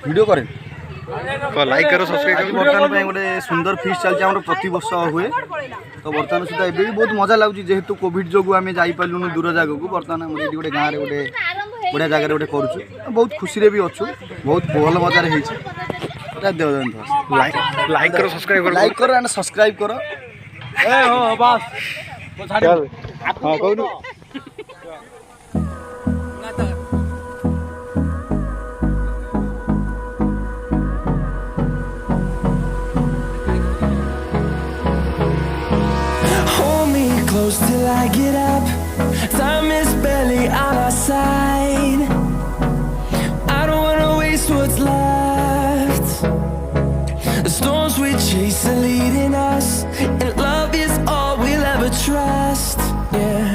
Video करें तो like करो सब्सक्राइब करो। बर्तमान गोटे सुंदर फीस्ट चलती आम प्रति वर्ष हुए तो बर्तमान सुधा एबी बहुत मजा लगुच जेहेतु कोविड जो आम जापारूँ दूर जगह को बर्तमान गोटे गाँव में गोटे बढ़िया जगह गोटे करुँ बहुत खुशी भी अच्छु बहुत भल मजार लाइक करो सब्सक्राइब करो। लाइक करो एंड सब्सक्राइब करो। हाँ कहू Close till I get up. Time is barely on our side. I don't wanna waste what's left. The storms we chase are leading us, and love is all we'll ever trust. Yeah,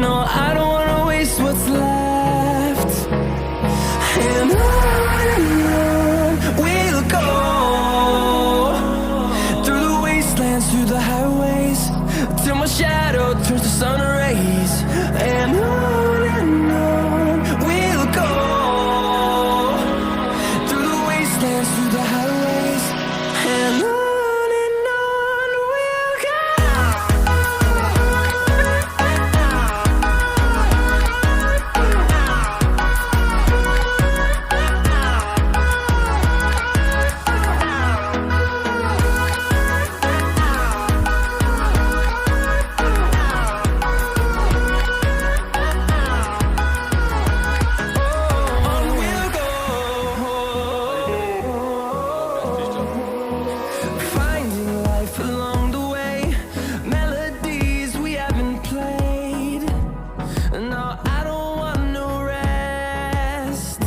no, I don't wanna waste what's left. And on we'll go, through the wastelands, through the highways, till my shadow turns to sun rays. And on we'll go, through the wastelands, through the highways. And on we'll go. Finding life along the way, melodies we haven't played. No, I don't want no rest.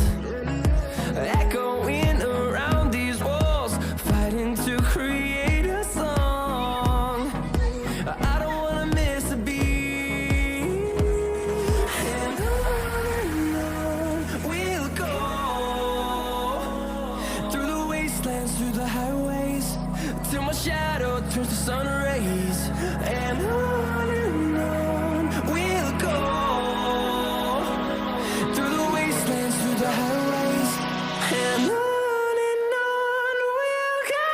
Echoing around these walls, fighting to create a song. I don't wanna miss a beat. And on we'll go, through the wastelands, through the highways, till my shadow turns to sun rays. And on we'll go, through the wastelands, through the highways. And on we'll go.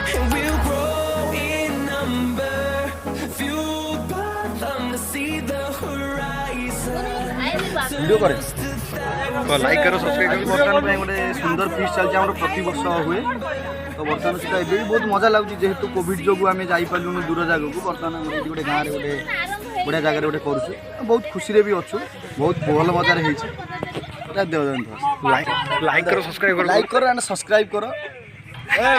And we'll grow in number, fueled by them to see the horizon. Video करें तो like करो subscribe करो। बर्तमान गोटे सुंदर feast चलती आम प्रति वर्ष हुए तो बर्तमान सुधा एबी बहुत मजा लगुच जेहेतु कोविड जो आम जापारूँ दूर जगह को बर्तमान गोटे गाँव में गोटे बढ़िया जगह गोटे करुँ बहुत खुशी भी अच्छु बहुत भल मजार लाइक करो सब्सक्राइब करो। लाइक करो एंड सब्सक्राइब करो। हाँ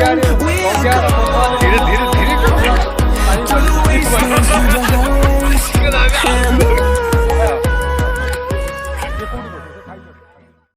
कहू